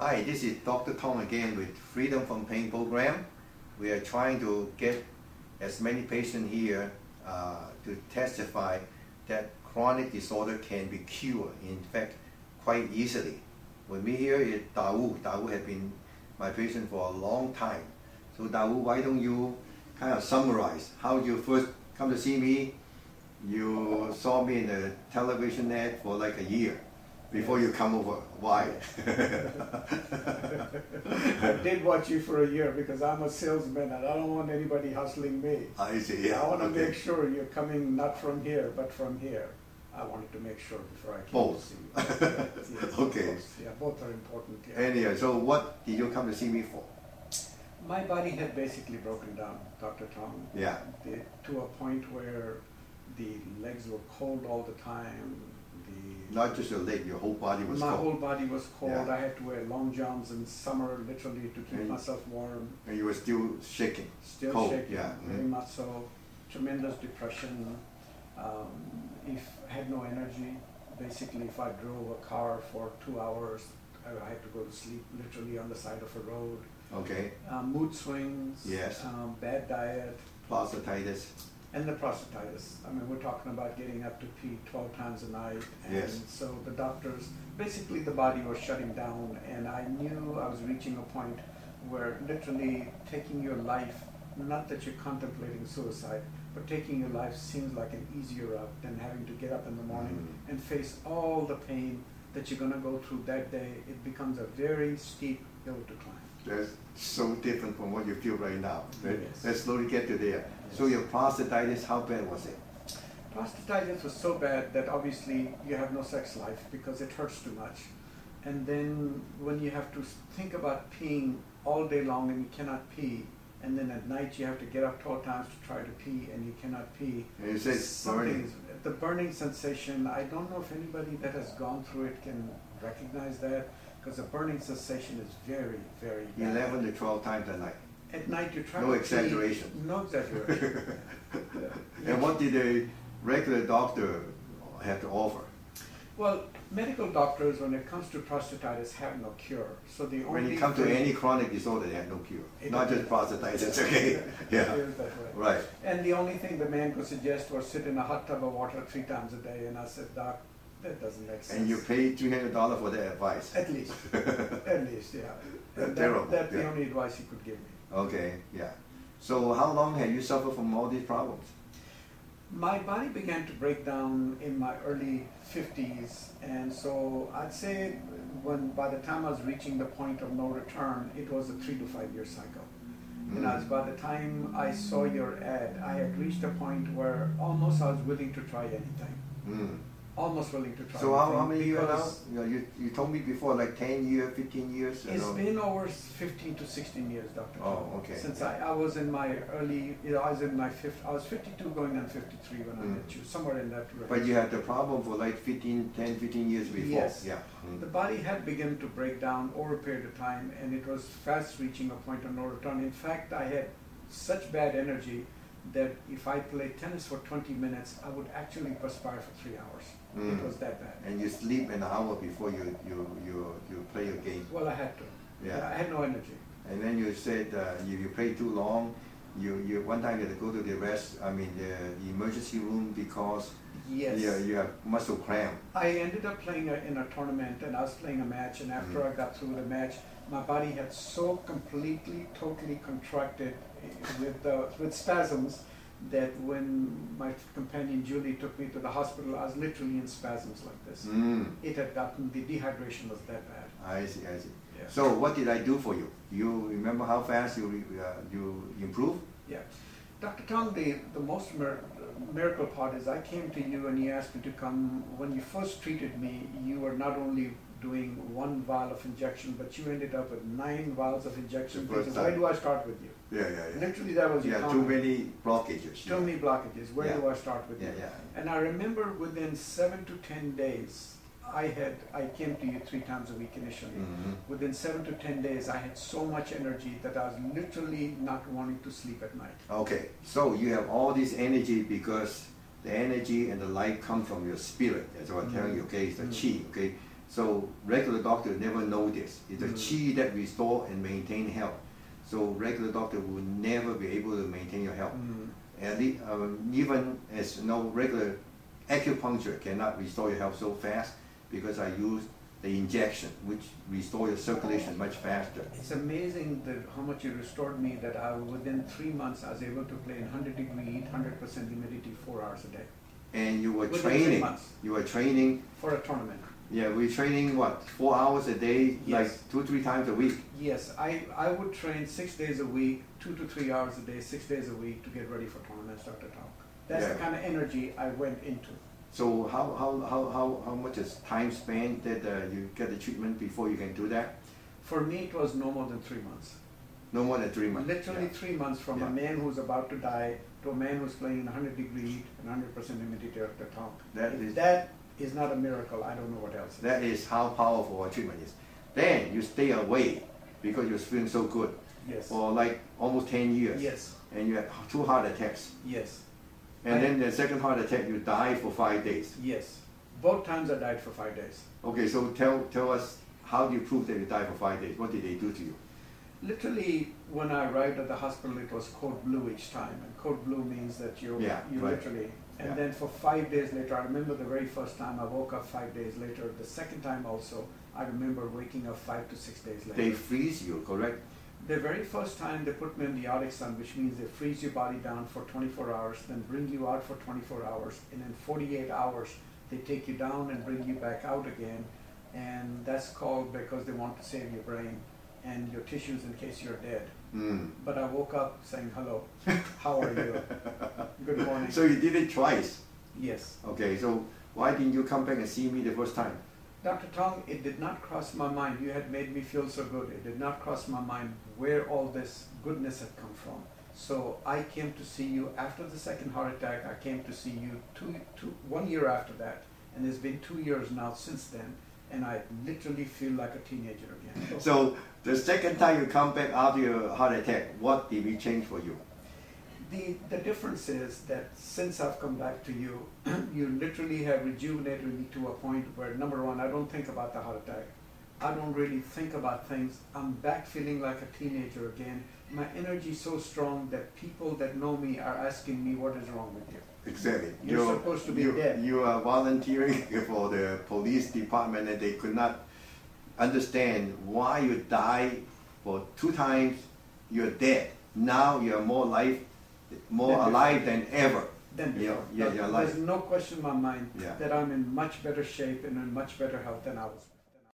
Hi, this is Dr. Tong again with Freedom from Pain program. We are trying to get as many patients here to testify that chronic disorder can be cured, in fact, quite easily. With me here is Daud. Daud has been my patient for a long time. So Daud, why don't you kind of summarize how you first come to see me? You saw me in the television ad for like a year before you come over. Why? I did watch you for a year because I'm a salesman and I don't want anybody hustling me. I see, yeah. I want to make sure you're coming not from here, but from here. I wanted to make sure before I came to see you. Yes, okay. Yeah, both are important. Yeah. Anyway, so what did you come to see me for? My body had basically broken down, Dr. Tong. Yeah. To a point where the legs were cold all the time. Not just your leg, your whole body was cold. My whole body was cold. Yeah. I had to wear long johns in summer, literally, to keep myself warm. And you were still shaking. Still cold. shaking, Yeah. very much so. Tremendous depression. If I had no energy, basically if I drove a car for 2 hours, I had to go to sleep literally on the side of a road. Okay. Mood swings. Yes. Bad diet. Prostatitis. And the prostatitis. I mean, we're talking about getting up to pee 12 times a night. And yes. So the doctors, basically the body was shutting down, and I knew I was reaching a point where literally taking your life, not that you're contemplating suicide, but taking your life seems like an easier route than having to get up in the morning and face all the pain that you're going to go through that day. It becomes a very steep hill to climb. That's so different from what you feel right now. Yes. Let's slowly get to there. Yes. So your prostatitis, how bad was it? Prostatitis was so bad that obviously you have no sex life because it hurts too much. And then when you have to think about peeing all day long and you cannot pee, and then at night you have to get up 12 times to try to pee and you cannot pee. And you say burning. The burning sensation, I don't know if anybody that has gone through it can recognize that, because the burning sensation is very, very bad. 11 to 12 times a night. At night you try no to exaggeration. pee. No exaggeration. Yeah. And what did a regular doctor have to offer? Well, medical doctors, when it comes to prostatitis, have no cure. So the only when it comes to any chronic disorder, they have no cure. Not just prostatitis, okay? Yeah. Right. And the only thing the man could suggest was sit in a hot tub of water 3 times a day. And I said, Doc, that doesn't make sense. And you paid $300 for that advice? At least. At least, yeah. That's terrible. That's the only advice he could give me. Okay, yeah. So how long have you suffered from all these problems? My body began to break down in my early 50s, and so I'd say by the time I was reaching the point of no return, it was a 3 to 5 year cycle. And as by the time I saw your ad, I had reached a point where almost I was willing to try anything. Almost willing to try. So how many years now? You told me before, like 10 years, 15 years? It's been over 15 to 16 years, Dr. Oh, okay. Since I was in my early, I was 52 going on 53 when I met you, somewhere in that range. But you had the problem for like 10, 15 years before. Yes. Yeah. The body had begun to break down over a period of time, and it was fast reaching a point of no return. In fact, I had such bad energy that if I played tennis for 20 minutes, I would actually perspire for 3 hours. It was that bad. And you sleep an hour before you play your game. Well, I had to. Yeah. I had no energy. And then you said if you play too long, you one time you had to go to the the emergency room because you have muscle cramp. I ended up playing in a tournament, and I was playing a match, and after I got through the match, my body had so completely, totally contracted with spasms that when my companion Julie took me to the hospital, I was literally in spasms like this. It had gotten, the dehydration was that bad. I see. Yeah. So what did I do for you? You remember how fast you improved? Yeah. Dr. Tong, the most miracle part is I came to you and you asked me to come. When you first treated me, you were not only doing 1 vial of injection, but you ended up with 9 vials of injection. Because why do I start with you? Yeah. Literally, that was your comment. Too many blockages. Too many blockages. Where do I start with you? Yeah. And I remember within 7 to 10 days, I came to you 3 times a week initially. Within 7 to 10 days, I had so much energy that I was literally not wanting to sleep at night. Okay, so you have all this energy because the energy and the light come from your spirit. That's what I'm telling you. Okay, it's the chi. Okay, So regular doctor never know this. It's a chi that restore and maintain health. So regular doctor will never be able to maintain your health. And even as you know, regular acupuncture cannot restore your health so fast because I use the injection, which restore your circulation much faster. It's amazing that how much you restored me that within 3 months I was able to play in 100-degree heat, 100% humidity, 4 hours a day. And you were Within training. 3 months. You were training For a tournament. Yeah, we're training what, 4 hours a day, Yes. like 2-3 times a week. Yes, I would train 6 days a week, 2 to 3 hours a day, 6 days a week to get ready for tournaments, Dr. Tong. That's the kind of energy I went into. So how much is time span that you get the treatment before you can do that? For me, it was no more than 3 months. No more than 3 months. Literally 3 months from a man who's about to die to a man who's playing in 100-degree heat and 100% humidity, Dr. Tong. That is not a miracle. I don't know what else is. That is how powerful our treatment is. Then you stay away because you're feeling so good. Yes. For like almost 10 years. Yes. And you had 2 heart attacks. Yes. And then the second heart attack, you died for 5 days. Yes. Both times I died for 5 days. Okay, so tell us, how do you prove that you died for 5 days? What did they do to you? Literally, when I arrived at the hospital, it was code blue each time. And code blue means that you literally... And then for 5 days later, I remember the very first time I woke up 5 days later. The second time also, I remember waking up 5 to 6 days later. They freeze you, correct? The very first time they put me in the Arctic sun, which means they freeze your body down for 24 hours, then bring you out for 24 hours, and in 48 hours, they take you down and bring you back out again. And that's called because they want to save your brain and your tissues in case you're dead. But I woke up saying, hello, how are you? Good morning. So you did it twice? Yes. Okay, so why didn't you come back and see me the first time? Dr. Tong, it did not cross my mind. You had made me feel so good. It did not cross my mind where all this goodness had come from. So I came to see you after the second heart attack. I came to see you 1 year after that. And it's been 2 years now since then. And I literally feel like a teenager again. So the second time you come back after your heart attack, what did we change for you? The difference is that since I've come back to you, you literally have rejuvenated me to a point where, number one, I don't think about the heart attack. I don't really think about things. I'm back feeling like a teenager again. My energy is so strong that people that know me are asking me, what is wrong with you? Exactly. You're supposed to be dead. You are volunteering for the police department and they could not understand why you died for 2 times, you're dead. Now you're more alive than ever. There's no question in my mind that I'm in much better shape and in much better health than I was.